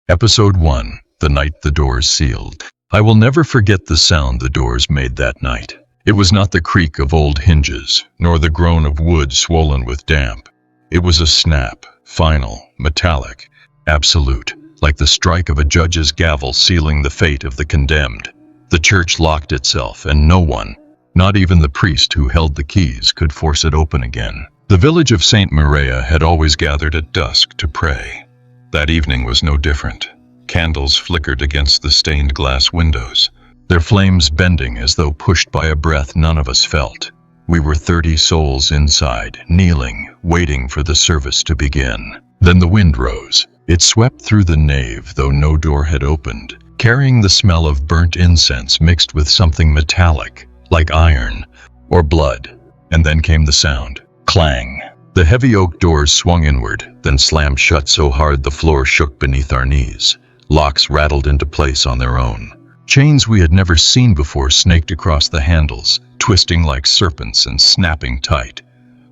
Episode 1. The Night the Doors Sealed. I will never forget the sound the doors made that night. It was not the creak of old hinges, nor the groan of wood swollen with damp. It was a snap, final, metallic, absolute, like the strike of a judge's gavel sealing the fate of the condemned. The church locked itself, and no one, not even the priest who held the keys, could force it open again. The village of St. Maria had always gathered at dusk to pray. That evening was no different. Candles flickered against the stained glass windows, their flames bending as though pushed by a breath none of us felt. We were 30 souls inside, kneeling, waiting for the service to begin. Then the wind rose. It swept through the nave, though no door had opened, carrying the smell of burnt incense mixed with something metallic, like iron or blood. And then came the sound. Clang. The heavy oak doors swung inward, then slammed shut so hard the floor shook beneath our knees. Locks rattled into place on their own. Chains we had never seen before snaked across the handles, twisting like serpents and snapping tight.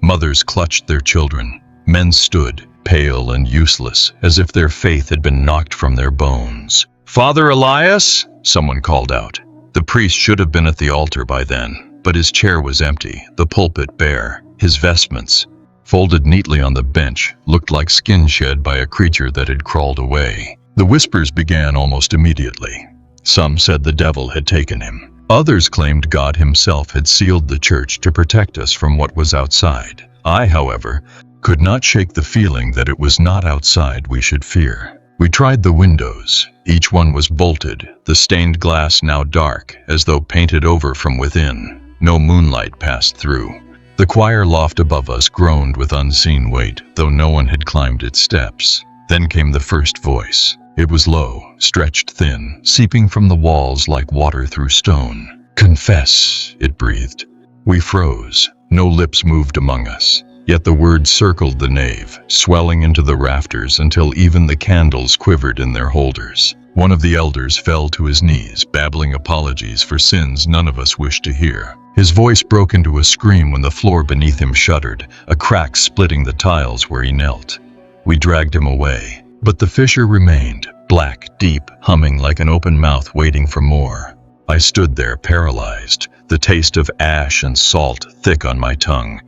Mothers clutched their children. Men stood, pale and useless, as if their faith had been knocked from their bones. "Father Elias?" someone called out. The priest should have been at the altar by then, but his chair was empty, the pulpit bare. His vestments, folded neatly on the bench, looked like skin shed by a creature that had crawled away. The whispers began almost immediately. Some said the devil had taken him. Others claimed God himself had sealed the church to protect us from what was outside. I, however, could not shake the feeling that it was not outside we should fear. We tried the windows. Each one was bolted, the stained glass now dark, as though painted over from within. No moonlight passed through. The choir loft above us groaned with unseen weight, though no one had climbed its steps. Then came the first voice. It was low, stretched thin, seeping from the walls like water through stone. "Confess," it breathed. We froze. No lips moved among us. Yet the words circled the nave, swelling into the rafters until even the candles quivered in their holders. One of the elders fell to his knees, babbling apologies for sins none of us wished to hear. His voice broke into a scream when the floor beneath him shuddered, a crack splitting the tiles where he knelt. We dragged him away, but the fissure remained, black, deep, humming like an open mouth waiting for more. I stood there paralyzed, the taste of ash and salt thick on my tongue.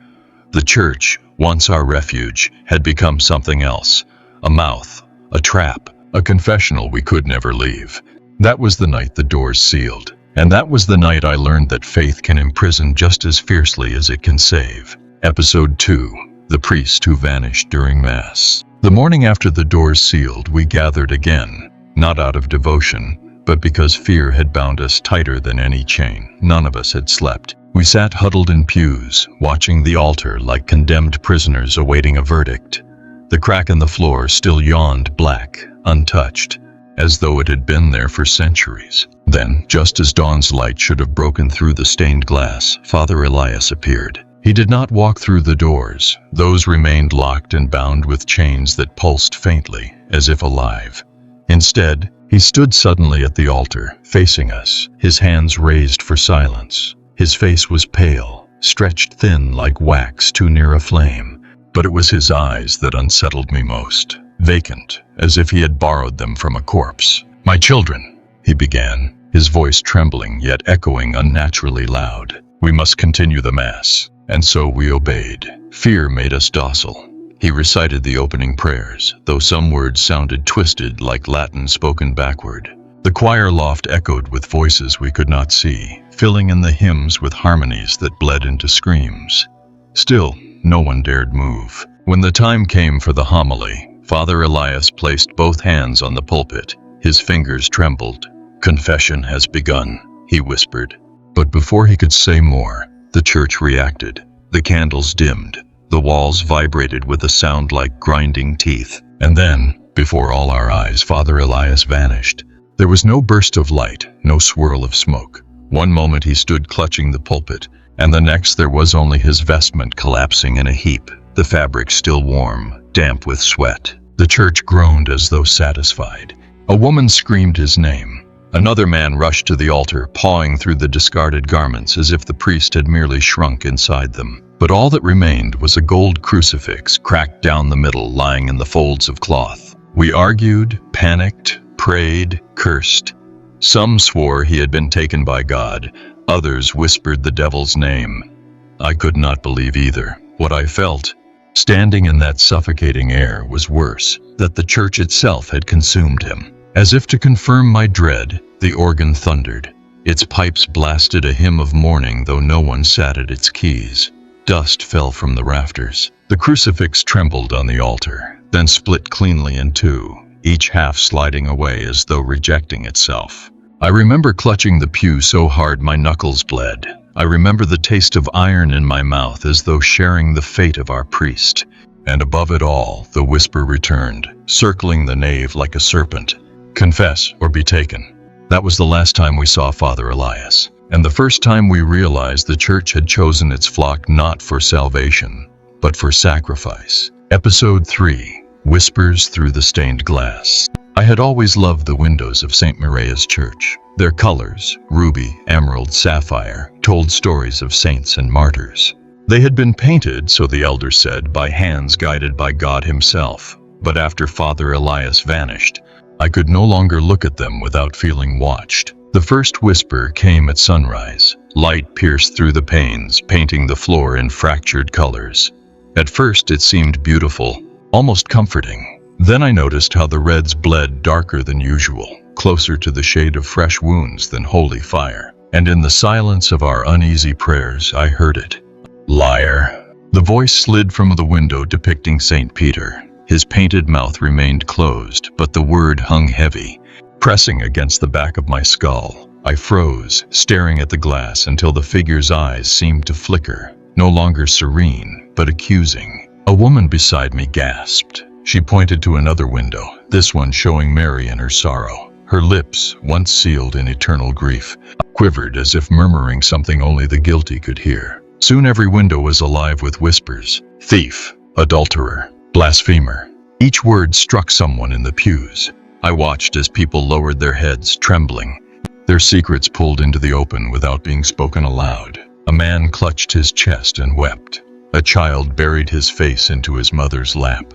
The church, once our refuge, had become something else. A mouth, a trap, a confessional we could never leave. That was the night the doors sealed. And that was the night I learned that faith can imprison just as fiercely as it can save. Episode 2. The Priest Who Vanished During Mass. The morning after the doors sealed, we gathered again, not out of devotion, but because fear had bound us tighter than any chain. None of us had slept. We sat huddled in pews, watching the altar like condemned prisoners awaiting a verdict. The crack in the floor still yawned black, untouched, as though it had been there for centuries. Then, just as dawn's light should have broken through the stained glass, Father Elias appeared. He did not walk through the doors. Those remained locked and bound with chains that pulsed faintly, as if alive. Instead, he stood suddenly at the altar, facing us, his hands raised for silence. His face was pale, stretched thin like wax too near a flame, but it was his eyes that unsettled me most, vacant, as if he had borrowed them from a corpse. "My children," he began, his voice trembling yet echoing unnaturally loud. "We must continue the Mass." And so we obeyed. Fear made us docile. He recited the opening prayers, though some words sounded twisted like Latin spoken backward. The choir loft echoed with voices we could not see, filling in the hymns with harmonies that bled into screams. Still, no one dared move. When the time came for the homily, Father Elias placed both hands on the pulpit. His fingers trembled. "Confession has begun," he whispered. But before he could say more, the church reacted. The candles dimmed. The walls vibrated with a sound like grinding teeth. And then, before all our eyes, Father Elias vanished. There was no burst of light, no swirl of smoke. One moment he stood clutching the pulpit, and the next there was only his vestment collapsing in a heap, the fabric still warm, damp with sweat. The church groaned as though satisfied. A woman screamed his name. Another man rushed to the altar, pawing through the discarded garments as if the priest had merely shrunk inside them. But all that remained was a gold crucifix cracked down the middle, lying in the folds of cloth. We argued, panicked, prayed, cursed. Some swore he had been taken by God, others whispered the devil's name. I could not believe either. What I felt, standing in that suffocating air, was worse, that the church itself had consumed him. As if to confirm my dread, the organ thundered. Its pipes blasted a hymn of mourning, though no one sat at its keys. Dust fell from the rafters. The crucifix trembled on the altar, then split cleanly in two, each half sliding away as though rejecting itself. I remember clutching the pew so hard my knuckles bled. I remember the taste of iron in my mouth as though sharing the fate of our priest. And above it all, the whisper returned, circling the nave like a serpent. Confess or be taken. That was the last time we saw Father Elias, and the first time we realized the church had chosen its flock not for salvation, but for sacrifice. Episode 3. Whispers Through the Stained Glass. I had always loved the windows of St. Maria's Church. Their colors, ruby, emerald, sapphire, told stories of saints and martyrs. They had been painted, so the elders said, by hands guided by God himself. But after Father Elias vanished, I could no longer look at them without feeling watched. The first whisper came at sunrise. Light pierced through the panes, painting the floor in fractured colors. At first it seemed beautiful, almost comforting. Then I noticed how the reds bled darker than usual, closer to the shade of fresh wounds than holy fire. And in the silence of our uneasy prayers, I heard it. Liar. The voice slid from the window depicting St. Peter. His painted mouth remained closed, but the word hung heavy, pressing against the back of my skull. I froze, staring at the glass until the figure's eyes seemed to flicker, no longer serene, but accusing. A woman beside me gasped. She pointed to another window, this one showing Mary in her sorrow. Her lips, once sealed in eternal grief, quivered as if murmuring something only the guilty could hear. Soon every window was alive with whispers. Thief, adulterer, blasphemer. Each word struck someone in the pews. I watched as people lowered their heads, trembling, their secrets pulled into the open without being spoken aloud. A man clutched his chest and wept. A child buried his face into his mother's lap,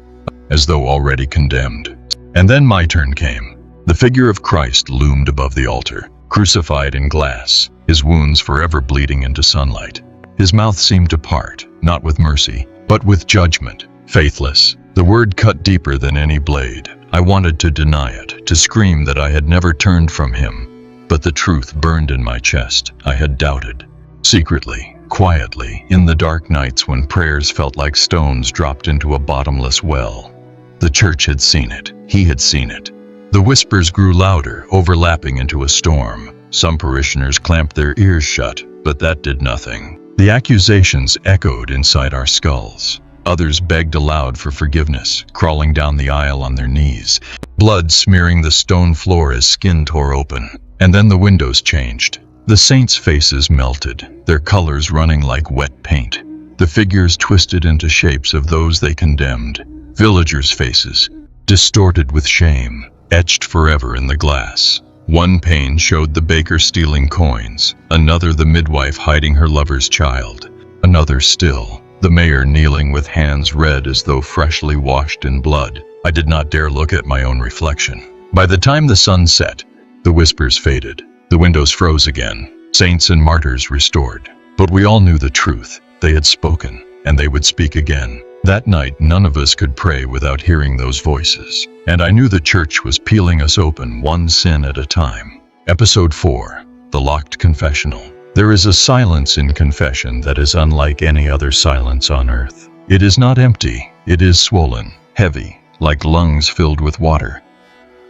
as though already condemned. And then my turn came. The figure of Christ loomed above the altar, crucified in glass, his wounds forever bleeding into sunlight. His mouth seemed to part, not with mercy, but with judgment. Faithless. The word cut deeper than any blade. I wanted to deny it, to scream that I had never turned from him. But the truth burned in my chest. I had doubted. Secretly, quietly, in the dark nights when prayers felt like stones dropped into a bottomless well. The church had seen it. He had seen it. The whispers grew louder, overlapping into a storm. Some parishioners clamped their ears shut, but that did nothing. The accusations echoed inside our skulls. Others begged aloud for forgiveness, crawling down the aisle on their knees, blood smearing the stone floor as skin tore open. And then the windows changed. The saints' faces melted, their colors running like wet paint. The figures twisted into shapes of those they condemned. Villagers' faces, distorted with shame, etched forever in the glass. One pane showed the baker stealing coins, another the midwife hiding her lover's child, another still, the mayor kneeling with hands red as though freshly washed in blood. I did not dare look at my own reflection. By the time the sun set, the whispers faded. The windows froze again, saints and martyrs restored. But we all knew the truth. They had spoken, and they would speak again. That night, none of us could pray without hearing those voices. And I knew the church was peeling us open one sin at a time. Episode 4. The Locked Confessional. There is a silence in confession that is unlike any other silence on earth. It is not empty. It is swollen, heavy, like lungs filled with water.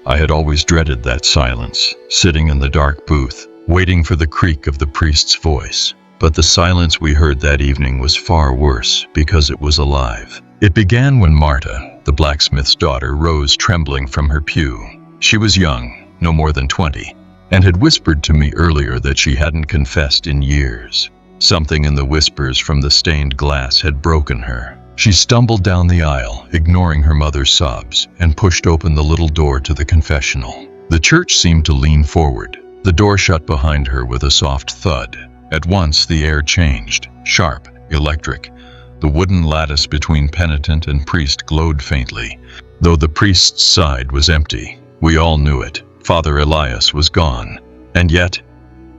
I had always dreaded that silence, sitting in the dark booth, waiting for the creak of the priest's voice. But the silence we heard that evening was far worse because it was alive. It began when Marta, the blacksmith's daughter, rose trembling from her pew. She was young, no more than 20, and had whispered to me earlier that she hadn't confessed in years. Something in the whispers from the stained glass had broken her. She stumbled down the aisle, ignoring her mother's sobs, and pushed open the little door to the confessional. The church seemed to lean forward. The door shut behind her with a soft thud. At once the air changed, sharp, electric. The wooden lattice between penitent and priest glowed faintly. Though the priest's side was empty, we all knew it. Father Elias was gone. And yet,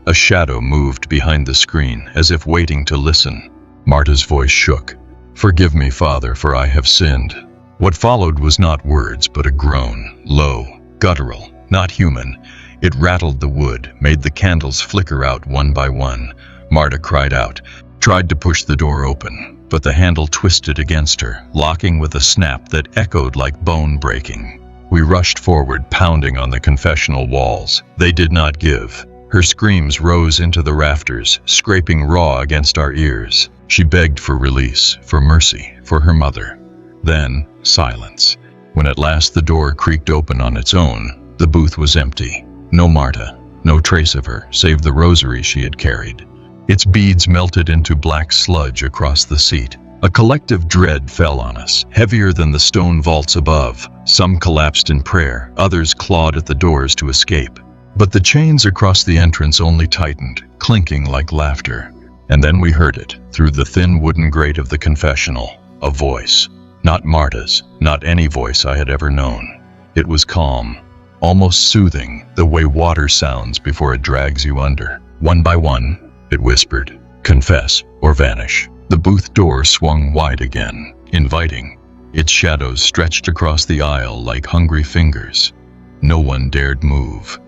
a shadow moved behind the screen, as if waiting to listen. Marta's voice shook. "Forgive me, Father, for I have sinned." What followed was not words, but a groan, low, guttural, not human. It rattled the wood, made the candles flicker out one by one. Marta cried out, tried to push the door open, but the handle twisted against her, locking with a snap that echoed like bone breaking. We rushed forward, pounding on the confessional walls. They did not give. Her screams rose into the rafters, scraping raw against our ears. She begged for release, for mercy, for her mother. Then, silence. When at last the door creaked open on its own, the booth was empty. No Marta, no trace of her, save the rosary she had carried. Its beads melted into black sludge across the seat. A collective dread fell on us, heavier than the stone vaults above. Some collapsed in prayer, others clawed at the doors to escape. But the chains across the entrance only tightened, clinking like laughter. And then we heard it, through the thin wooden grate of the confessional, a voice. Not Marta's, not any voice I had ever known. It was calm, almost soothing, the way water sounds before it drags you under. One by one, it whispered, "Confess or vanish." The booth door swung wide again, inviting. Its shadows stretched across the aisle like hungry fingers. No one dared move.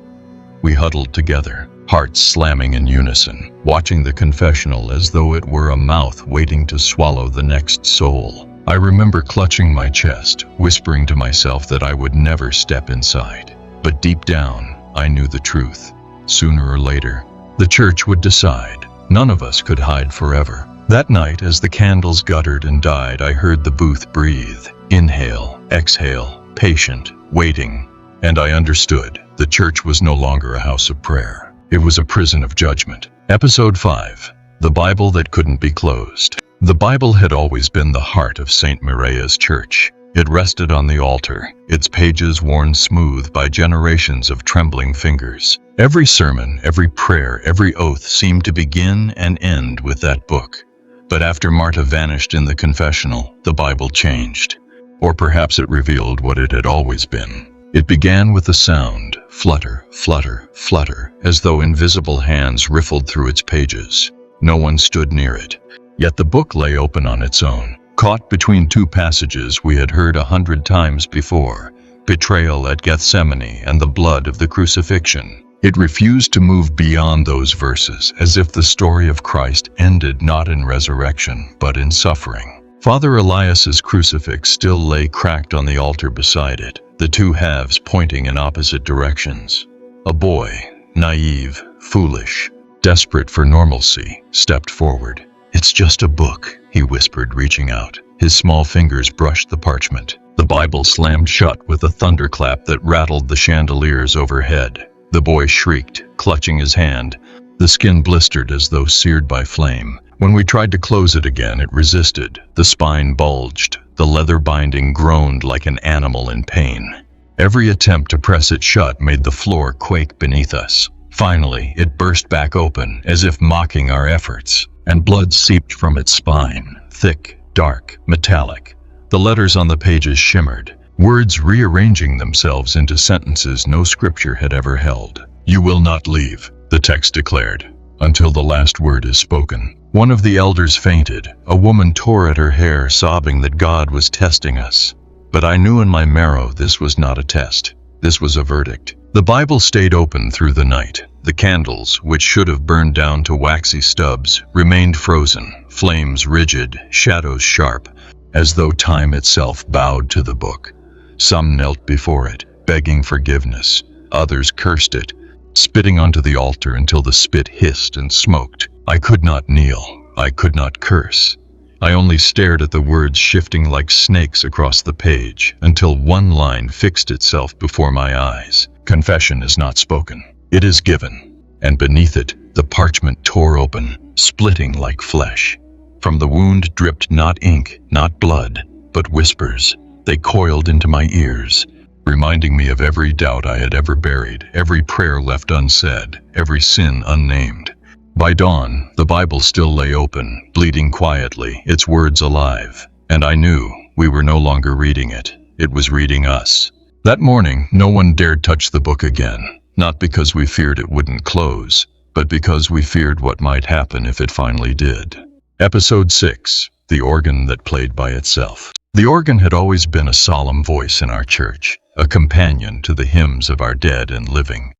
We huddled together, hearts slamming in unison, watching the confessional as though it were a mouth waiting to swallow the next soul. I remember clutching my chest, whispering to myself that I would never step inside. But deep down, I knew the truth. Sooner or later, the church would decide. None of us could hide forever. That night, as the candles guttered and died, I heard the booth breathe. Inhale, exhale, patient, waiting. And I understood. The church was no longer a house of prayer. It was a prison of judgment. Episode 5. The Bible that couldn't be closed. The Bible had always been the heart of St. Maria's church. It rested on the altar, its pages worn smooth by generations of trembling fingers. Every sermon, every prayer, every oath seemed to begin and end with that book. But after Marta vanished in the confessional, the Bible changed. Or perhaps it revealed what it had always been. It began with a sound, flutter, flutter, flutter, as though invisible hands riffled through its pages. No one stood near it. Yet the book lay open on its own, caught between two passages we had heard 100 times before, betrayal at Gethsemane and the blood of the crucifixion. It refused to move beyond those verses, as if the story of Christ ended not in resurrection, but in suffering. Father Elias's crucifix still lay cracked on the altar beside it, the two halves pointing in opposite directions. A boy, naive, foolish, desperate for normalcy, stepped forward. "It's just a book," he whispered, reaching out. His small fingers brushed the parchment. The Bible slammed shut with a thunderclap that rattled the chandeliers overhead. The boy shrieked, clutching his hand. The skin blistered as though seared by flame. When we tried to close it again, it resisted. The spine bulged. The leather binding groaned like an animal in pain. Every attempt to press it shut made the floor quake beneath us. Finally, it burst back open, as if mocking our efforts, and blood seeped from its spine, thick, dark, metallic. The letters on the pages shimmered, words rearranging themselves into sentences no scripture had ever held. "You will not leave," the text declared, "until the last word is spoken." One of the elders fainted. A woman tore at her hair, sobbing that God was testing us. But I knew in my marrow this was not a test. This was a verdict. The Bible stayed open through the night. The candles, which should have burned down to waxy stubs, remained frozen, flames rigid, shadows sharp, as though time itself bowed to the book. Some knelt before it, begging forgiveness. Others cursed it, spitting onto the altar until the spit hissed and smoked. I could not kneel. I could not curse. I only stared at the words shifting like snakes across the page, until one line fixed itself before my eyes. Confession is not spoken. It is given. And beneath it, the parchment tore open, splitting like flesh. From the wound dripped not ink, not blood, but whispers. They coiled into my ears, reminding me of every doubt I had ever buried, every prayer left unsaid, every sin unnamed. By dawn, the Bible still lay open, bleeding quietly, its words alive. And I knew we were no longer reading it. It was reading us. That morning, no one dared touch the book again. Not because we feared it wouldn't close, but because we feared what might happen if it finally did. Episode 6. The Organ That Played by Itself. The organ had always been a solemn voice in our church, a companion to the hymns of our dead and living.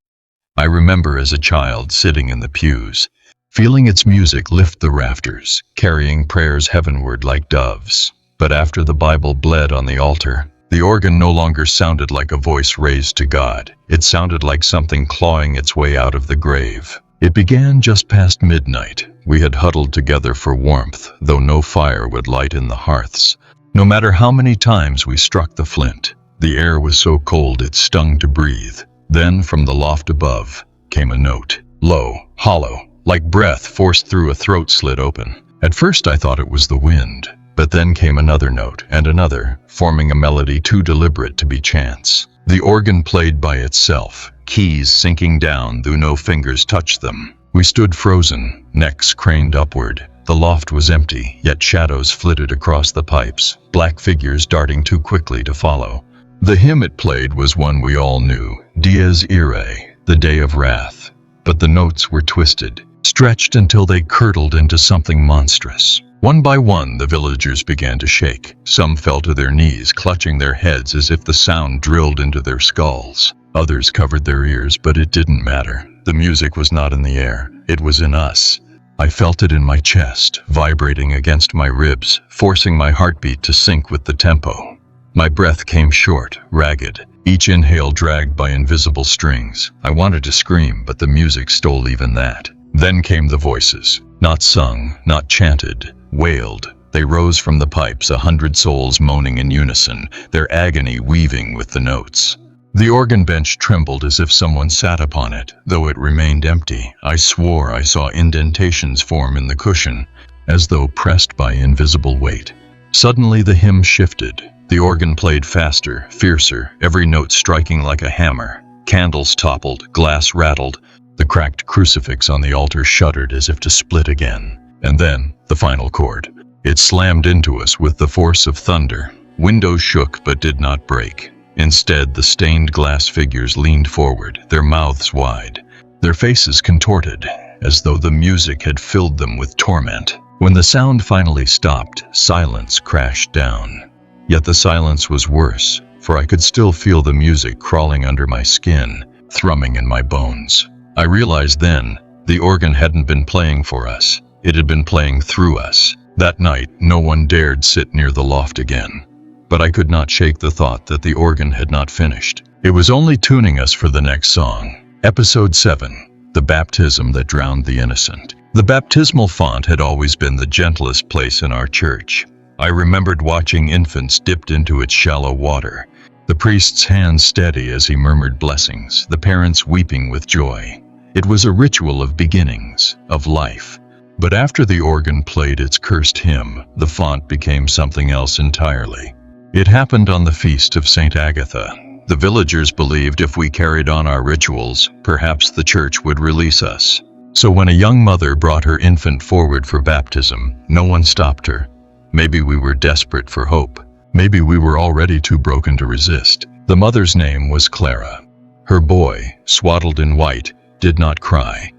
I remember as a child sitting in the pews, feeling its music lift the rafters, carrying prayers heavenward like doves. But after the Bible bled on the altar, the organ no longer sounded like a voice raised to God. It sounded like something clawing its way out of the grave. It began just past midnight. We had huddled together for warmth, though no fire would light in the hearths. No matter how many times we struck the flint, the air was so cold it stung to breathe. Then, from the loft above, came a note. Low, hollow, like breath forced through a throat slit open. At first I thought it was the wind, but then came another note and another, forming a melody too deliberate to be chance. The organ played by itself, keys sinking down though no fingers touched them. We stood frozen, necks craned upward. The loft was empty, yet shadows flitted across the pipes, black figures darting too quickly to follow. The hymn it played was one we all knew, Dies Irae, the Day of Wrath. But the notes were twisted, stretched until they curdled into something monstrous. One by one, the villagers began to shake. Some fell to their knees, clutching their heads as if the sound drilled into their skulls. Others covered their ears, but it didn't matter. The music was not in the air, it was in us. I felt it in my chest, vibrating against my ribs, forcing my heartbeat to sync with the tempo. My breath came short, ragged, each inhale dragged by invisible strings. I wanted to scream, but the music stole even that. Then came the voices, not sung, not chanted, wailed. They rose from the pipes, 100 souls moaning in unison, their agony weaving with the notes. The organ bench trembled as if someone sat upon it, though it remained empty. I swore I saw indentations form in the cushion, as though pressed by invisible weight. Suddenly the hymn shifted. The organ played faster, fiercer, every note striking like a hammer. Candles toppled, glass rattled. The cracked crucifix on the altar shuddered as if to split again. And then, the final chord. It slammed into us with the force of thunder. Windows shook but did not break. Instead, the stained glass figures leaned forward, their mouths wide, their faces contorted, as though the music had filled them with torment. When the sound finally stopped, silence crashed down. Yet the silence was worse, for I could still feel the music crawling under my skin, thrumming in my bones. I realized then, the organ hadn't been playing for us. It had been playing through us. That night, no one dared sit near the loft again. But I could not shake the thought that the organ had not finished. It was only tuning us for the next song. Episode 7. The Baptism That Drowned the Innocent. The baptismal font had always been the gentlest place in our church. I remembered watching infants dipped into its shallow water, the priest's hands steady as he murmured blessings, the parents weeping with joy. It was a ritual of beginnings, of life. But after the organ played its cursed hymn, the font became something else entirely. It happened on the feast of St. Agatha. The villagers believed if we carried on our rituals, perhaps the church would release us. So when a young mother brought her infant forward for baptism, no one stopped her. Maybe we were desperate for hope. Maybe we were already too broken to resist. The mother's name was Clara. Her boy, swaddled in white, did not cry.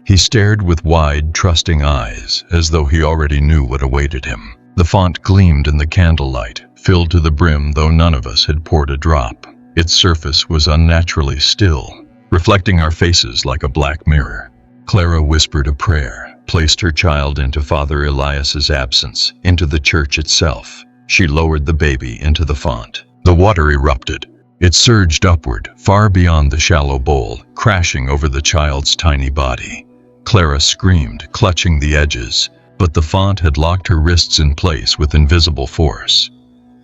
He stared with wide, trusting eyes, as though he already knew what awaited him. The font gleamed in the candlelight, filled to the brim though none of us had poured a drop. Its surface was unnaturally still, reflecting our faces like a black mirror. Clara whispered a prayer, placed her child into Father Elias's absence, into the church itself. She lowered the baby into the font. The water erupted. It surged upward, far beyond the shallow bowl, crashing over the child's tiny body. Clara screamed, clutching the edges, but the font had locked her wrists in place with invisible force.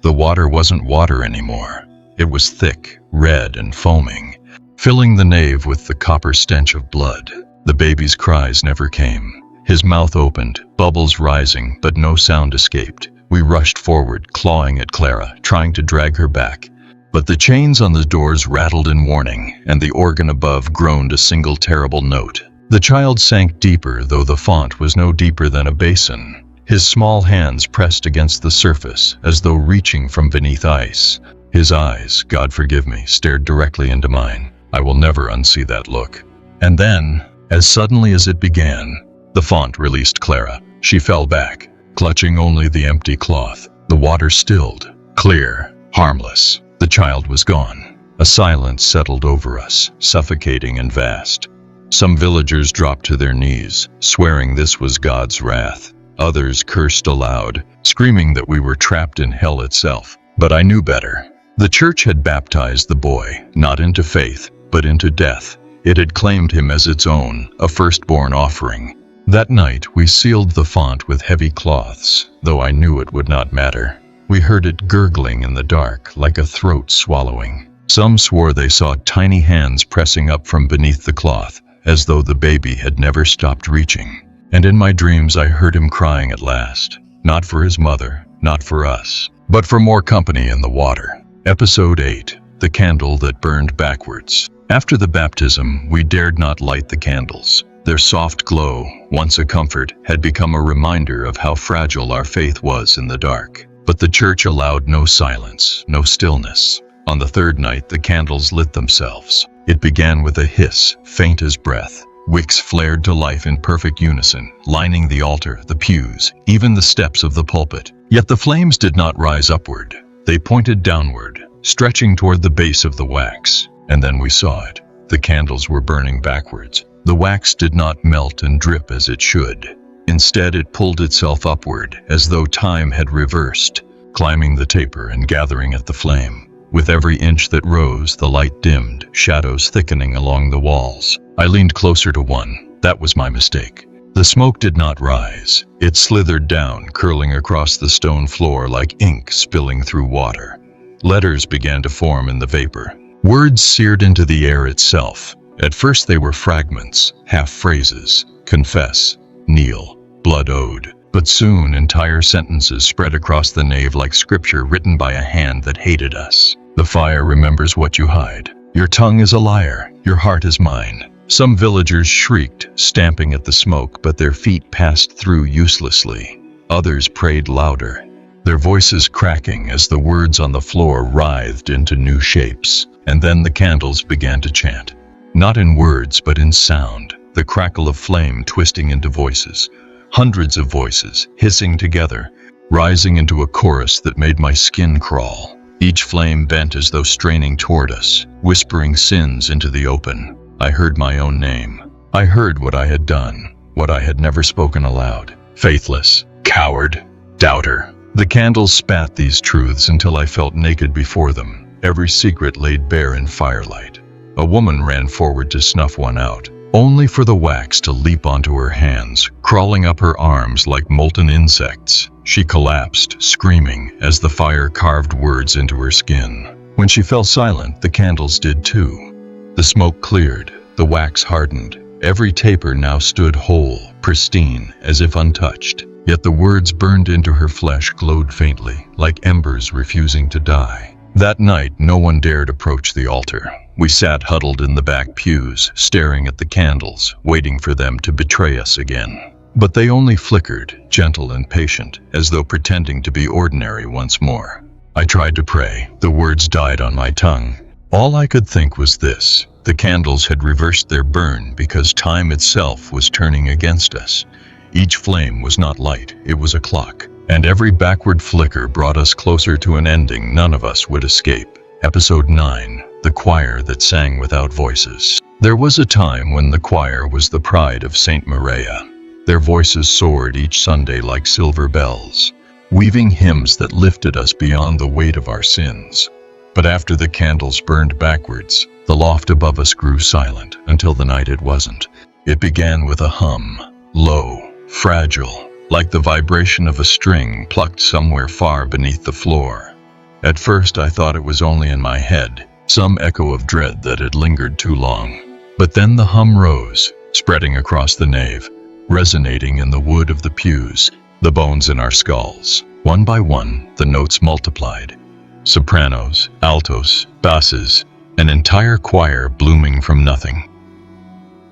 The water wasn't water anymore. It was thick, red, and foaming, filling the nave with the copper stench of blood. The baby's cries never came. His mouth opened, bubbles rising, but no sound escaped. We rushed forward, clawing at Clara, trying to drag her back. But the chains on the doors rattled in warning, and the organ above groaned a single terrible note. The child sank deeper, though the font was no deeper than a basin. His small hands pressed against the surface, as though reaching from beneath ice. His eyes, God forgive me, stared directly into mine. I will never unsee that look. And then, as suddenly as it began, the font released Clara. She fell back, clutching only the empty cloth. The water stilled, clear, harmless. The child was gone. A silence settled over us, suffocating and vast. Some villagers dropped to their knees, swearing this was God's wrath. Others cursed aloud, screaming that we were trapped in hell itself. But I knew better. The church had baptized the boy, not into faith, but into death. It had claimed him as its own, a firstborn offering. That night we sealed the font with heavy cloths, though I knew it would not matter. We heard it gurgling in the dark, like a throat swallowing. Some swore they saw tiny hands pressing up from beneath the cloth, as though the baby had never stopped reaching. And in my dreams I heard him crying at last, not for his mother, not for us, but for more company in the water. Episode 8, The Candle That Burned Backwards. After the baptism, we dared not light the candles. Their soft glow, once a comfort, had become a reminder of how fragile our faith was in the dark. But the church allowed no silence, no stillness. On the third night, the candles lit themselves. It began with a hiss, faint as breath. Wicks flared to life in perfect unison, lining the altar, the pews, even the steps of the pulpit. Yet the flames did not rise upward. They pointed downward, stretching toward the base of the wax. And then we saw it. The candles were burning backwards. The wax did not melt and drip as it should. Instead, it pulled itself upward, as though time had reversed, climbing the taper and gathering at the flame. With every inch that rose, the light dimmed, shadows thickening along the walls. I leaned closer to one. That was my mistake. The smoke did not rise. It slithered down, curling across the stone floor like ink spilling through water. Letters began to form in the vapor. Words seared into the air itself. At first they were fragments, half-phrases. Confess, kneel, blood owed. But soon entire sentences spread across the nave like scripture written by a hand that hated us. The fire remembers what you hide. Your tongue is a liar. Your heart is mine. Some villagers shrieked, stamping at the smoke, but their feet passed through uselessly. Others prayed louder, their voices cracking as the words on the floor writhed into new shapes. And then the candles began to chant. Not in words, but in sound. The crackle of flame twisting into voices. Hundreds of voices, hissing together, rising into a chorus that made my skin crawl. Each flame bent as though straining toward us, whispering sins into the open. I heard my own name. I heard what I had done, what I had never spoken aloud. Faithless, coward, doubter. The candles spat these truths until I felt naked before them, every secret laid bare in firelight. A woman ran forward to snuff one out, only for the wax to leap onto her hands, crawling up her arms like molten insects. She collapsed, screaming, as the fire carved words into her skin. When she fell silent, the candles did too. The smoke cleared, the wax hardened. Every taper now stood whole, pristine, as if untouched. Yet the words burned into her flesh glowed faintly, like embers refusing to die. That night, no one dared approach the altar. We sat huddled in the back pews, staring at the candles, waiting for them to betray us again. But they only flickered, gentle and patient, as though pretending to be ordinary once more. I tried to pray. The words died on my tongue. All I could think was this: the candles had reversed their burn because time itself was turning against us. Each flame was not light, it was a clock. And every backward flicker brought us closer to an ending none of us would escape. Episode 9, The Choir That Sang Without Voices. There was a time when the choir was the pride of St. Maria. Their voices soared each Sunday like silver bells, weaving hymns that lifted us beyond the weight of our sins. But after the candles burned backwards, the loft above us grew silent until the night it wasn't. It began with a hum, low, fragile, like the vibration of a string plucked somewhere far beneath the floor. At first I thought it was only in my head, some echo of dread that had lingered too long. But then the hum rose, spreading across the nave, resonating in the wood of the pews, the bones in our skulls. One by one, the notes multiplied. Sopranos, altos, basses, an entire choir blooming from nothing.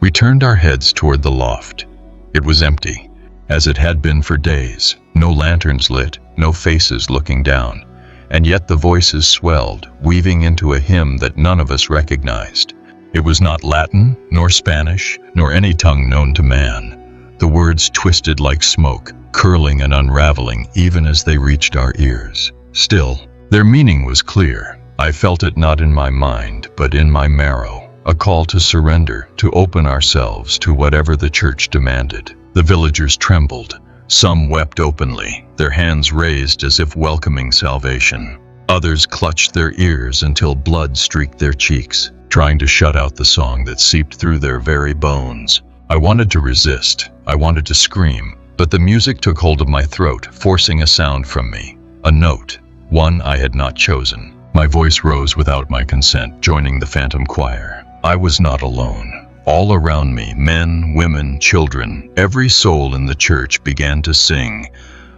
We turned our heads toward the loft. It was empty, as it had been for days. No lanterns lit, no faces looking down. And yet the voices swelled, weaving into a hymn that none of us recognized. It was not Latin, nor Spanish, nor any tongue known to man. The words twisted like smoke, curling and unraveling even as they reached our ears. Still, their meaning was clear. I felt it not in my mind, but in my marrow. A call to surrender, to open ourselves to whatever the church demanded. The villagers trembled. Some wept openly, their hands raised as if welcoming salvation. Others clutched their ears until blood streaked their cheeks, trying to shut out the song that seeped through their very bones. I wanted to resist. I wanted to scream, but the music took hold of my throat, forcing a sound from me. A note, one I had not chosen. My voice rose without my consent, joining the phantom choir. I was not alone. All around me, men, women, children, every soul in the church began to sing.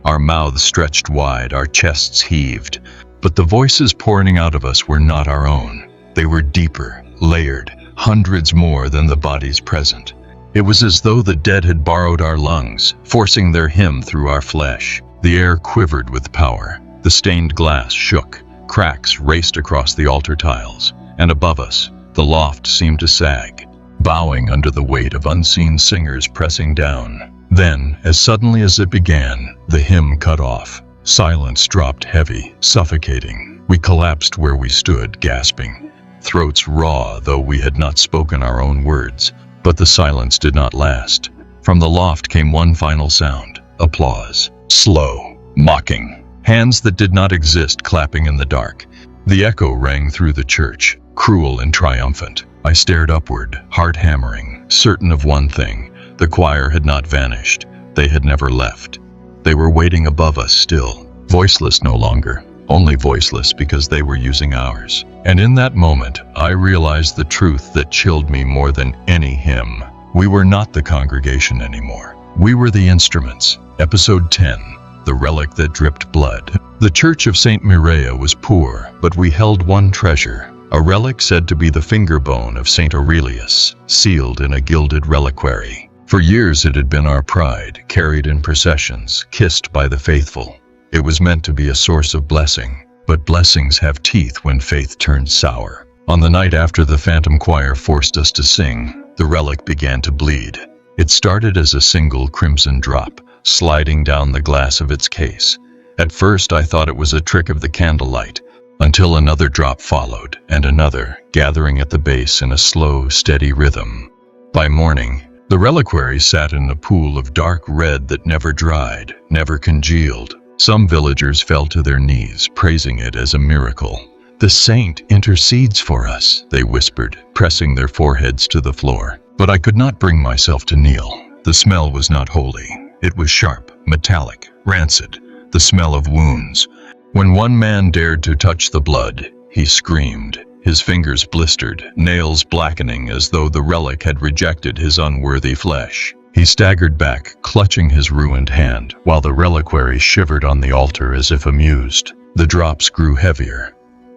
Our mouths stretched wide, our chests heaved. But the voices pouring out of us were not our own. They were deeper, layered, hundreds more than the bodies present. It was as though the dead had borrowed our lungs, forcing their hymn through our flesh. The air quivered with power. The stained glass shook. Cracks raced across the altar tiles. And above us, the loft seemed to sag, bowing under the weight of unseen singers pressing down. Then, as suddenly as it began, the hymn cut off. Silence dropped heavy, suffocating. We collapsed where we stood, gasping, throats raw though we had not spoken our own words. But the silence did not last. From the loft came one final sound, applause. Slow, mocking, hands that did not exist clapping in the dark. The echo rang through the church, cruel and triumphant. I stared upward, heart hammering, certain of one thing. The choir had not vanished. They had never left. They were waiting above us still, voiceless no longer, only voiceless because they were using ours. And in that moment, I realized the truth that chilled me more than any hymn. We were not the congregation anymore. We were the instruments. Episode 10, The Relic That Dripped Blood. The Church of St. Mireia was poor, but we held one treasure. A relic said to be the finger bone of St. Aurelius, sealed in a gilded reliquary. For years it had been our pride, carried in processions, kissed by the faithful. It was meant to be a source of blessing, but blessings have teeth when faith turns sour. On the night after the phantom choir forced us to sing, the relic began to bleed. It started as a single crimson drop, sliding down the glass of its case. At first I thought it was a trick of the candlelight, until another drop followed, and another, gathering at the base in a slow, steady rhythm. By morning, the reliquary sat in a pool of dark red that never dried, never congealed. Some villagers fell to their knees, praising it as a miracle. "The saint intercedes for us," they whispered, pressing their foreheads to the floor. But I could not bring myself to kneel. The smell was not holy. It was sharp, metallic, rancid, the smell of wounds. When one man dared to touch the blood, he screamed. His fingers blistered, nails blackening as though the relic had rejected his unworthy flesh. He staggered back, clutching his ruined hand, while the reliquary shivered on the altar as if amused. The drops grew heavier.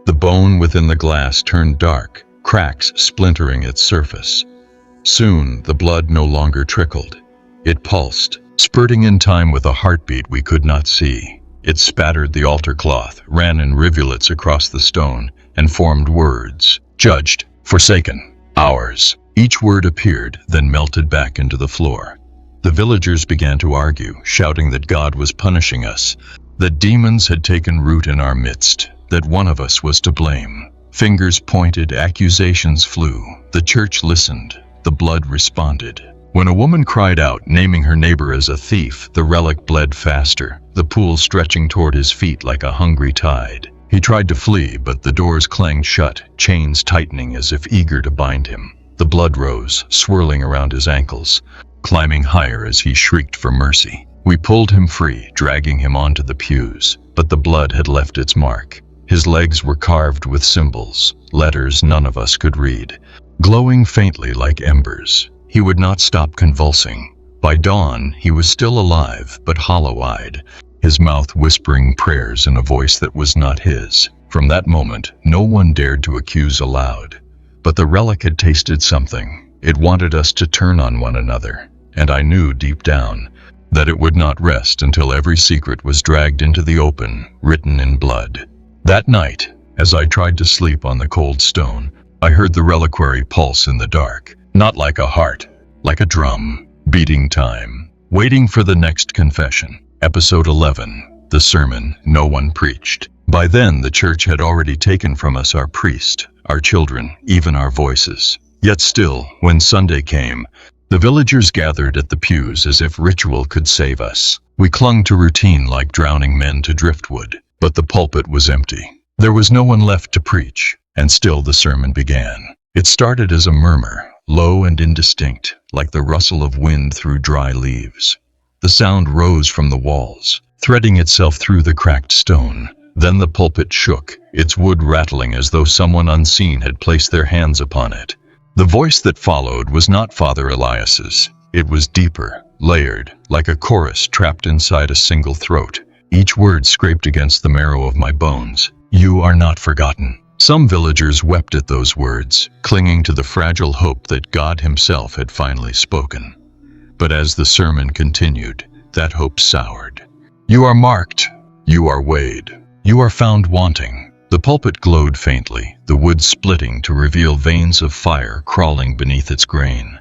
The bone within the glass turned dark, cracks splintering its surface. Soon, the blood no longer trickled. It pulsed, spurting in time with a heartbeat we could not see. It spattered the altar cloth, ran in rivulets across the stone, and formed words. Judged, forsaken, ours. Each word appeared, then melted back into the floor. The villagers began to argue, shouting that God was punishing us, that demons had taken root in our midst, that one of us was to blame. Fingers pointed, accusations flew. The church listened. The blood responded. When a woman cried out, naming her neighbor as a thief, the relic bled faster, the pool stretching toward his feet like a hungry tide. He tried to flee, but the doors clanged shut, chains tightening as if eager to bind him. The blood rose, swirling around his ankles, climbing higher as he shrieked for mercy. We pulled him free, dragging him onto the pews, but the blood had left its mark. His legs were carved with symbols, letters none of us could read, glowing faintly like embers. He would not stop convulsing. By dawn, he was still alive, but hollow-eyed, his mouth whispering prayers in a voice that was not his. From that moment, no one dared to accuse aloud. But the relic had tasted something. It wanted us to turn on one another, and I knew deep down that it would not rest until every secret was dragged into the open, written in blood. That night, as I tried to sleep on the cold stone, I heard the reliquary pulse in the dark, not like a heart, like a drum, beating time, waiting for the next confession. Episode 11, The Sermon No One Preached. By then, the church had already taken from us our priest, our children, even our voices. Yet still, when Sunday came, the villagers gathered at the pews as if ritual could save us. We clung to routine like drowning men to driftwood, but the pulpit was empty. There was no one left to preach, and still the sermon began. It started as a murmur, low and indistinct, like the rustle of wind through dry leaves. The sound rose from the walls, threading itself through the cracked stone. Then the pulpit shook, its wood rattling as though someone unseen had placed their hands upon it. The voice that followed was not Father Elias's. It was deeper, layered, like a chorus trapped inside a single throat. Each word scraped against the marrow of my bones. You are not forgotten. Some villagers wept at those words, clinging to the fragile hope that God himself had finally spoken. But as the sermon continued, that hope soured. You are marked. You are weighed. You are found wanting. The pulpit glowed faintly, the wood splitting to reveal veins of fire crawling beneath its grain.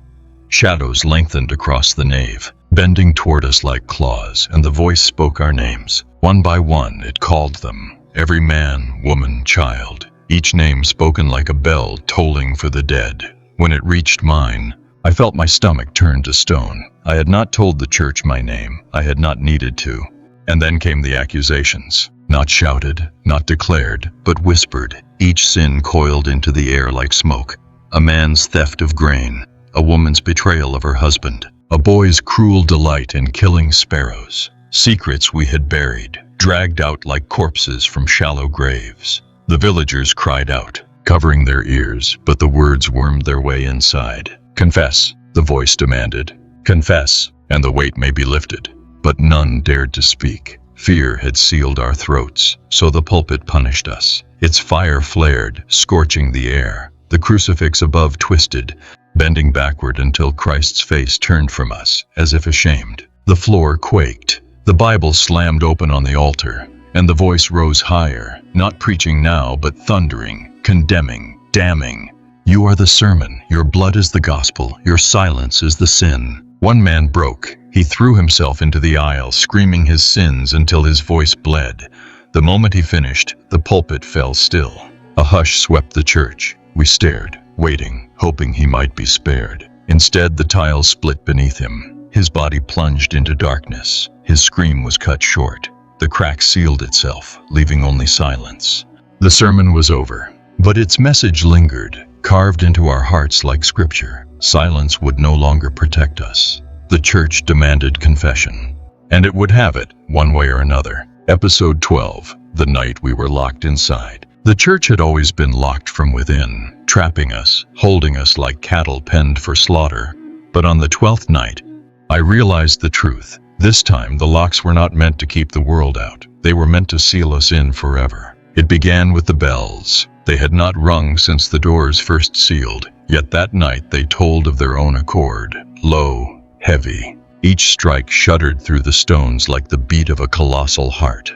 Shadows lengthened across the nave, bending toward us like claws, and the voice spoke our names. One by one, it called them, every man, woman, child, each name spoken like a bell tolling for the dead. When it reached mine, I felt my stomach turn to stone. I had not told the church my name. I had not needed to. And then came the accusations. Not shouted, not declared, but whispered, each sin coiled into the air like smoke. A man's theft of grain, a woman's betrayal of her husband, a boy's cruel delight in killing sparrows. Secrets we had buried, dragged out like corpses from shallow graves. The villagers cried out, covering their ears, but the words wormed their way inside. Confess, the voice demanded. Confess, and the weight may be lifted. But none dared to speak. Fear had sealed our throats, so the pulpit punished us. Its fire flared, scorching the air. The crucifix above twisted, bending backward until Christ's face turned from us, as if ashamed. The floor quaked. The Bible slammed open on the altar, and the voice rose higher, not preaching now, but thundering, condemning, damning. You are the sermon, your blood is the gospel, your silence is the sin. One man broke. He threw himself into the aisle, screaming his sins until his voice bled. The moment he finished, the pulpit fell still. A hush swept the church. We stared, waiting, hoping he might be spared. Instead, the tiles split beneath him. His body plunged into darkness. His scream was cut short. The crack sealed itself, leaving only silence. The sermon was over, but its message lingered, carved into our hearts like scripture. Silence would no longer protect us. The church demanded confession, and it would have it, one way or another. Episode 12, The Night We Were Locked Inside. The church had always been locked from within, trapping us, holding us like cattle penned for slaughter. But on the 12th night, I realized the truth. This time, the locks were not meant to keep the world out. They were meant to seal us in forever. It began with the bells. They had not rung since the doors first sealed, yet that night they tolled of their own accord, low, heavy. Each strike shuddered through the stones like the beat of a colossal heart.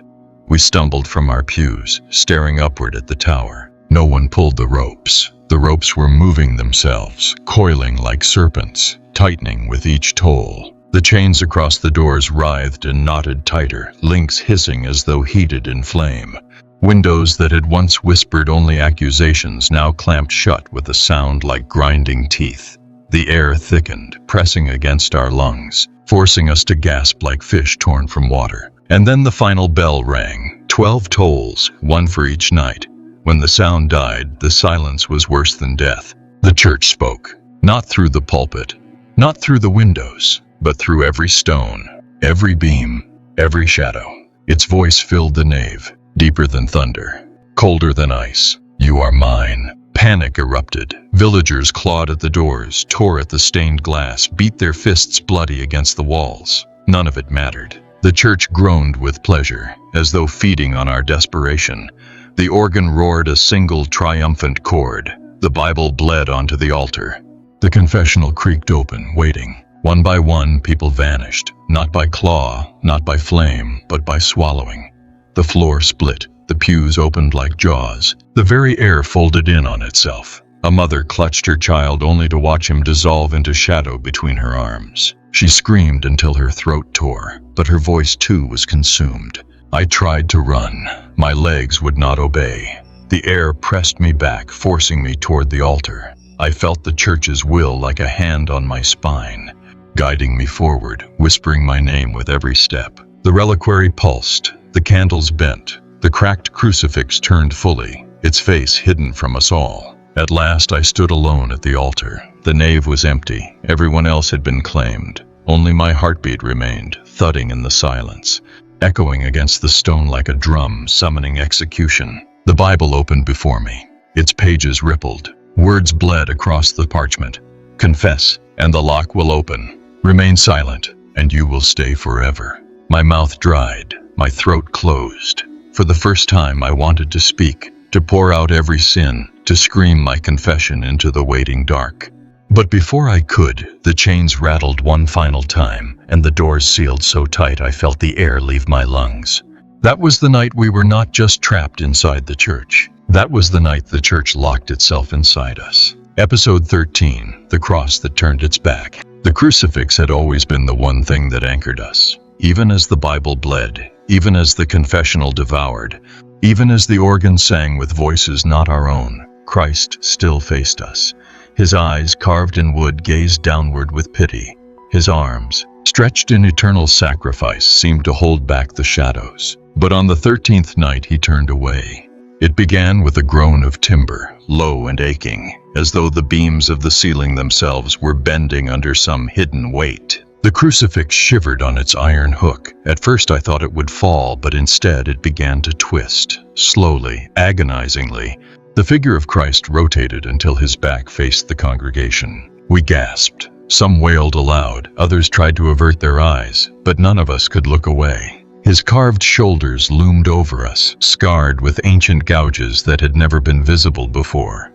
We stumbled from our pews, staring upward at the tower. No one pulled the ropes. The ropes were moving themselves, coiling like serpents, tightening with each toll. The chains across the doors writhed and knotted tighter, links hissing as though heated in flame. Windows that had once whispered only accusations now clamped shut with a sound like grinding teeth. The air thickened, pressing against our lungs, forcing us to gasp like fish torn from water. And then the final bell rang, 12 tolls, one for each night. When the sound died, the silence was worse than death. The church spoke, not through the pulpit, not through the windows, but through every stone, every beam, every shadow. Its voice filled the nave, deeper than thunder, colder than ice. You are mine. Panic erupted. Villagers clawed at the doors, tore at the stained glass, beat their fists bloody against the walls. None of it mattered. The church groaned with pleasure, as though feeding on our desperation. The organ roared a single triumphant chord. The Bible bled onto the altar. The confessional creaked open, waiting. One by one, people vanished, not by claw, not by flame, but by swallowing. The floor split, the pews opened like jaws, the very air folded in on itself. A mother clutched her child only to watch him dissolve into shadow between her arms. She screamed until her throat tore, but her voice too was consumed. I tried to run. My legs would not obey. The air pressed me back, forcing me toward the altar. I felt the church's will like a hand on my spine, guiding me forward, whispering my name with every step. The reliquary pulsed, the candles bent, the cracked crucifix turned fully, its face hidden from us all. At last I stood alone at the altar. The nave was empty, everyone else had been claimed. Only my heartbeat remained, thudding in the silence, echoing against the stone like a drum summoning execution. The Bible opened before me. Its pages rippled. Words bled across the parchment. Confess, and the lock will open. Remain silent, and you will stay forever. My mouth dried, my throat closed. For the first time I wanted to speak, to pour out every sin, to scream my confession into the waiting dark. But before I could, the chains rattled one final time, and the doors sealed so tight I felt the air leave my lungs. That was the night we were not just trapped inside the church. That was the night the church locked itself inside us. Episode 13, The Cross That Turned Its Back. The crucifix had always been the one thing that anchored us. Even as the Bible bled, even as the confessional devoured, even as the organ sang with voices not our own, Christ still faced us. His eyes, carved in wood, gazed downward with pity. His arms, stretched in eternal sacrifice, seemed to hold back the shadows. But on the 13th night he turned away. It began with a groan of timber, low and aching, as though the beams of the ceiling themselves were bending under some hidden weight. The crucifix shivered on its iron hook. At first I thought it would fall, but instead it began to twist, slowly, agonizingly. The figure of Christ rotated until his back faced the congregation. We gasped. Some wailed aloud, others tried to avert their eyes, but none of us could look away. His carved shoulders loomed over us, scarred with ancient gouges that had never been visible before.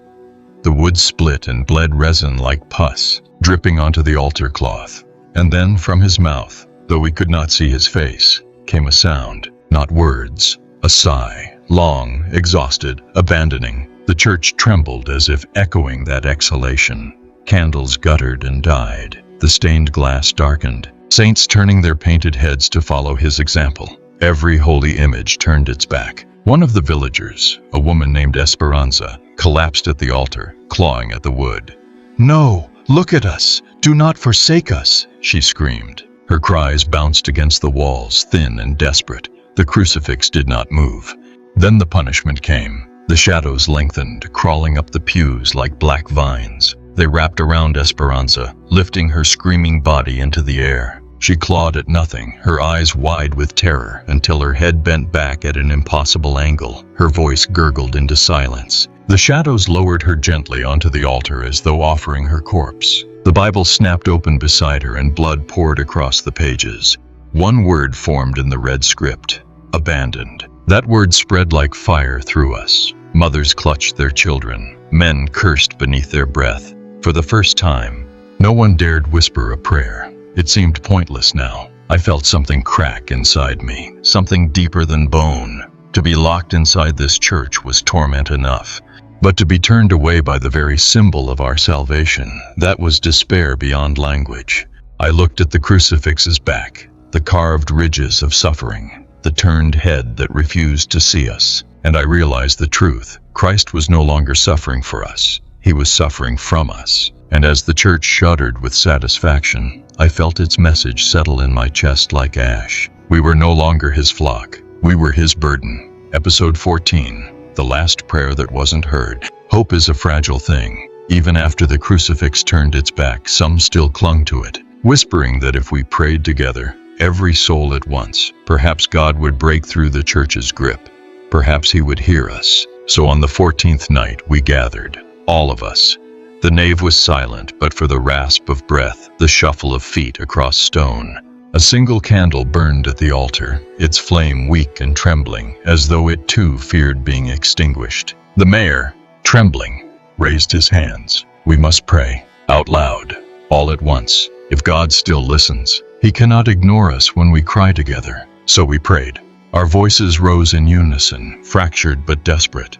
The wood split and bled resin like pus, dripping onto the altar cloth. And then from his mouth, though we could not see his face, came a sound, not words, a sigh, long, exhausted, abandoning. The church trembled as if echoing that exhalation. Candles guttered and died. The stained glass darkened, saints turning their painted heads to follow his example. Every holy image turned its back. One of the villagers, a woman named Esperanza, collapsed at the altar, clawing at the wood. "No, look at us! Do not forsake us!" she screamed. Her cries bounced against the walls, thin and desperate. The crucifix did not move. Then the punishment came. The shadows lengthened, crawling up the pews like black vines. They wrapped around Esperanza, lifting her screaming body into the air. She clawed at nothing, her eyes wide with terror, until her head bent back at an impossible angle. Her voice gurgled into silence. The shadows lowered her gently onto the altar as though offering her corpse. The Bible snapped open beside her and blood poured across the pages. One word formed in the red script: abandoned. That word spread like fire through us. Mothers clutched their children. Men cursed beneath their breath. For the first time, no one dared whisper a prayer. It seemed pointless now. I felt something crack inside me, something deeper than bone. To be locked inside this church was torment enough. But to be turned away by the very symbol of our salvation, that was despair beyond language. I looked at the crucifix's back, the carved ridges of suffering, the turned head that refused to see us, and I realized the truth. Christ was no longer suffering for us. He was suffering from us. And as the church shuddered with satisfaction, I felt its message settle in my chest like ash. We were no longer his flock. We were his burden. Episode 14. The last prayer that wasn't heard. Hope is a fragile thing. Even after the crucifix turned its back, some still clung to it, whispering that if we prayed together, every soul at once, perhaps God would break through the church's grip. Perhaps he would hear us. So on the 14th night we gathered, all of us. The nave was silent, but for the rasp of breath, the shuffle of feet across stone. A single candle burned at the altar, its flame weak and trembling, as though it too feared being extinguished. The mayor, trembling, raised his hands. "We must pray." out loud, all at once. If God still listens, He cannot ignore us when we cry together. So we prayed. Our voices rose in unison, fractured but desperate.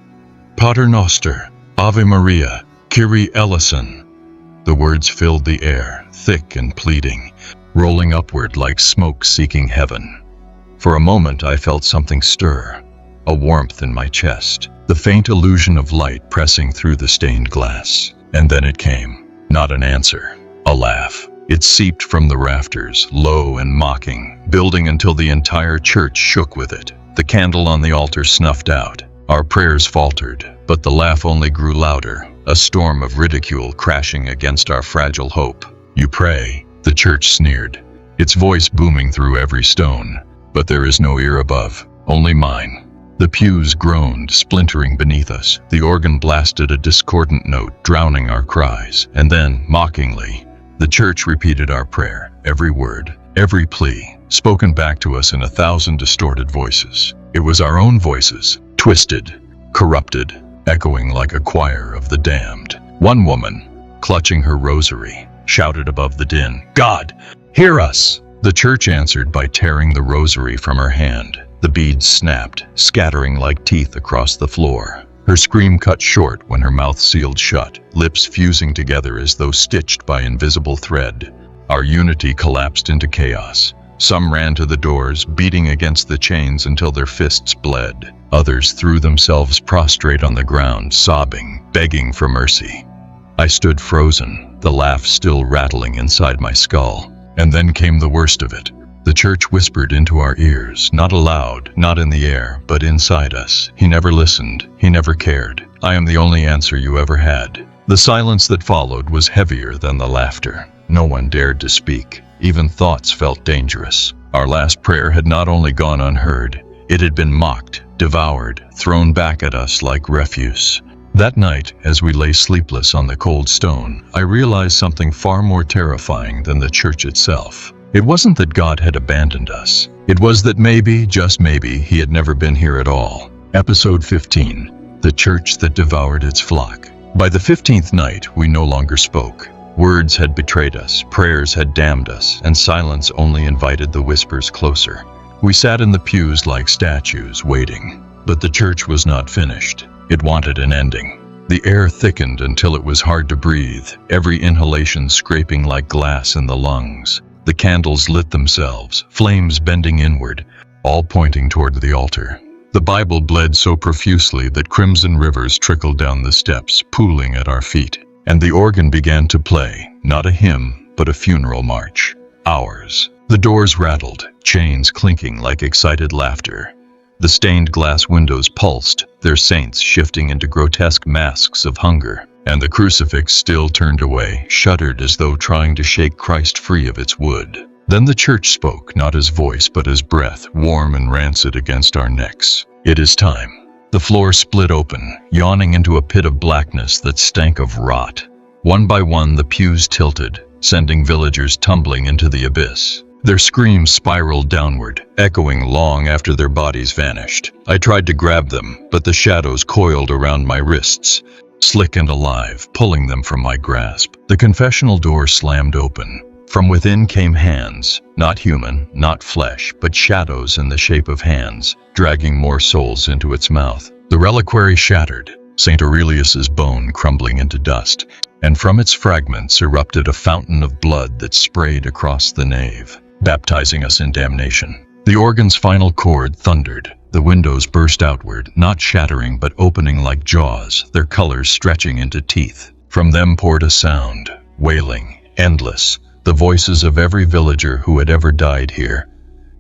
Pater Noster, Ave Maria, Kyrie eleison. The words filled the air, thick and pleading, rolling upward like smoke seeking heaven. For a moment I felt something stir, a warmth in my chest, the faint illusion of light pressing through the stained glass. And then it came. Not an answer, a laugh. It seeped from the rafters, low and mocking, building until the entire church shook with it. The candle on the altar snuffed out. Our prayers faltered, but the laugh only grew louder, a storm of ridicule crashing against our fragile hope. You pray, the church sneered, its voice booming through every stone. But there is no ear above, only mine. The pews groaned, splintering beneath us. The organ blasted a discordant note, drowning our cries. And then, mockingly, the church repeated our prayer, every word, every plea, spoken back to us in 1,000 distorted voices. It was our own voices, twisted, corrupted, echoing like a choir of the damned. One woman, clutching her rosary, shouted above the din, "God, hear us!" The church answered by tearing the rosary from her hand. The beads snapped, scattering like teeth across the floor. Her scream cut short when her mouth sealed shut, lips fusing together as though stitched by invisible thread. Our unity collapsed into chaos. Some ran to the doors, beating against the chains until their fists bled. Others threw themselves prostrate on the ground, sobbing, begging for mercy. I stood frozen, the laugh still rattling inside my skull. And then came the worst of it. The church whispered into our ears, not aloud, not in the air, but inside us. He never listened, he never cared. I am the only answer you ever had. The silence that followed was heavier than the laughter. No one dared to speak. Even thoughts felt dangerous. Our last prayer had not only gone unheard, it had been mocked, devoured, thrown back at us like refuse. That night, as we lay sleepless on the cold stone, I realized something far more terrifying than the church itself. It wasn't that God had abandoned us. It was that maybe, just maybe, He had never been here at all. Episode 15, The Church That Devoured Its Flock. By the 15th night, we no longer spoke. Words had betrayed us, prayers had damned us, and silence only invited the whispers closer. We sat in the pews like statues, waiting. But the church was not finished. It wanted an ending. The air thickened until it was hard to breathe, every inhalation scraping like glass in the lungs. The candles lit themselves, flames bending inward, all pointing toward the altar. The Bible bled so profusely that crimson rivers trickled down the steps, pooling at our feet. And the organ began to play, not a hymn, but a funeral march. Ours. The doors rattled, chains clinking like excited laughter. The stained glass windows pulsed, their saints shifting into grotesque masks of hunger. And the crucifix, still turned away, shuddered as though trying to shake Christ free of its wood. Then the church spoke, not as voice but as breath, warm and rancid against our necks. It is time. The floor split open, yawning into a pit of blackness that stank of rot. One by one the pews tilted, sending villagers tumbling into the abyss. Their screams spiraled downward, echoing long after their bodies vanished. I tried to grab them, but the shadows coiled around my wrists, slick and alive, pulling them from my grasp. The confessional door slammed open. From within came hands, not human, not flesh, but shadows in the shape of hands, dragging more souls into its mouth. The reliquary shattered, St. Aurelius's bone crumbling into dust, and from its fragments erupted a fountain of blood that sprayed across the nave, baptizing us in damnation. The organ's final chord thundered. The windows burst outward, not shattering but opening like jaws, their colors stretching into teeth. From them poured a sound, wailing, endless, the voices of every villager who had ever died here.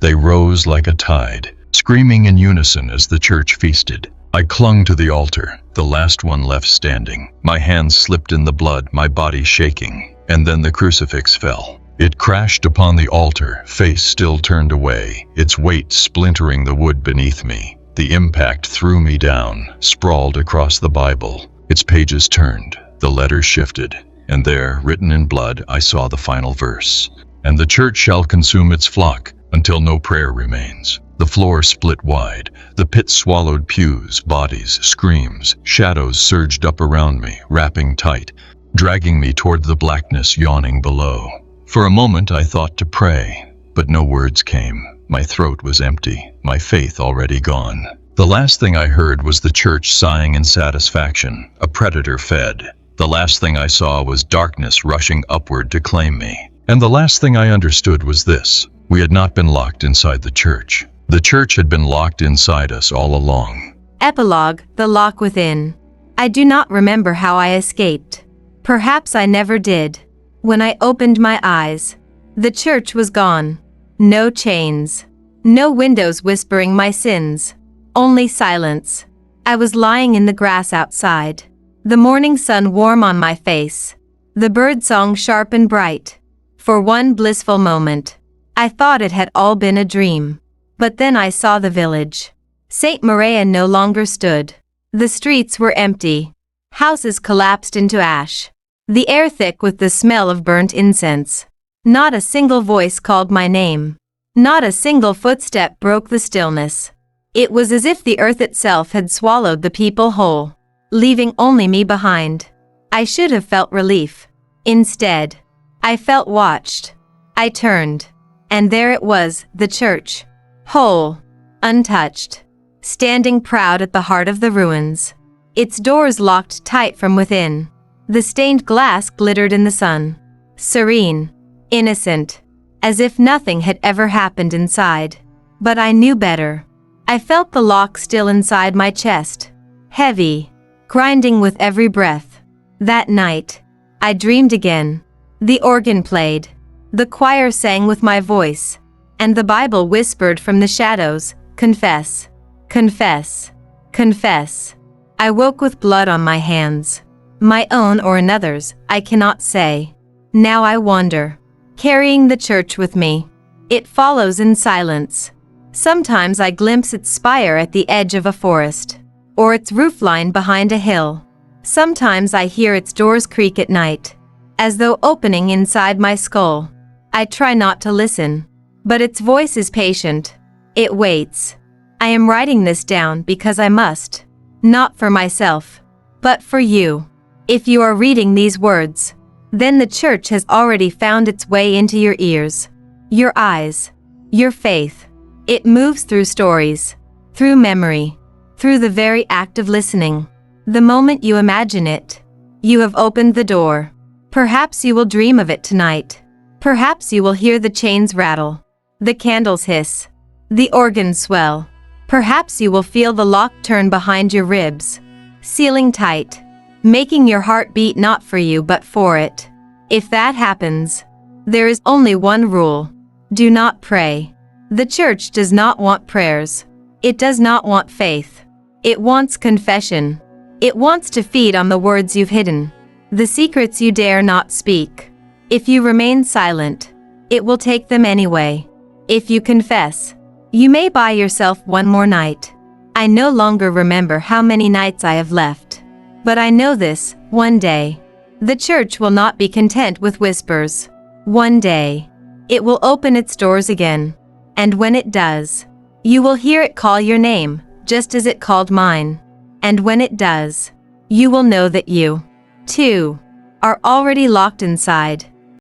They rose like a tide, screaming in unison as the church feasted. I clung to the altar, the last one left standing. My hands slipped in the blood, my body shaking, and then the crucifix fell. It crashed upon the altar, face still turned away, its weight splintering the wood beneath me. The impact threw me down, sprawled across the Bible. Its pages turned, the letters shifted, and there, written in blood, I saw the final verse. And the church shall consume its flock, until no prayer remains. The floor split wide, the pit swallowed pews, bodies, screams, shadows surged up around me, wrapping tight. dragging me toward the blackness yawning below. For a moment I thought to pray, but no words came. My throat was empty, my faith already gone. The last thing I heard was the church sighing in satisfaction, a predator fed. The last thing I saw was darkness rushing upward to claim me. And the last thing I understood was this: we had not been locked inside the church. The church had been locked inside us all along. Epilogue: The Lock Within. I do not remember how I escaped. Perhaps I never did. When I opened my eyes, the church was gone. No chains. No windows whispering my sins. Only silence. I was lying in the grass outside. The morning sun warm on my face. The bird song sharp and bright. For one blissful moment, I thought it had all been a dream. But then I saw the village. St. Maria no longer stood. The streets were empty. Houses collapsed into ash. The air thick with the smell of burnt incense. Not a single voice called my name. Not a single footstep broke the stillness. It was as if the earth itself had swallowed the people whole, leaving only me behind. I should have felt relief. Instead, I felt watched. I turned, and there it was, the church. Whole, untouched, standing proud at the heart of the ruins. Its doors locked tight from within. The stained glass glittered in the sun. Serene, innocent, as if nothing had ever happened inside. But I knew better. I felt the lock still inside my chest, heavy, grinding with every breath. That night, I dreamed again. The organ played, the choir sang with my voice, and the Bible whispered from the shadows, "Confess, confess, confess." I woke with blood on my hands. My own or another's, I cannot say. Now I wander, carrying the church with me. It follows in silence. Sometimes I glimpse its spire at the edge of a forest, or its roofline behind a hill. Sometimes I hear its doors creak at night, as though opening inside my skull. I try not to listen, but its voice is patient. It waits. I am writing this down because I must, not for myself, but for you. If you are reading these words, then the church has already found its way into your ears, your eyes, your faith. It moves through stories, through memory, through the very act of listening. The moment you imagine it, you have opened the door. Perhaps you will dream of it tonight. Perhaps you will hear the chains rattle, the candles hiss, the organs swell. Perhaps you will feel the lock turn behind your ribs, sealing tight, making your heart beat not for you but for it. If that happens, there is only one rule: do not pray. The church does not want prayers. It does not want faith. It wants confession. It wants to feed on the words you've hidden, the secrets you dare not speak. If you remain silent, it will take them anyway. If you confess, you may buy yourself one more night. I no longer remember how many nights I have left. But I know this: one day, the church will not be content with whispers. One day, it will open its doors again. And when it does, you will hear it call your name, just as it called mine. And when it does, you will know that you, too, are already locked inside.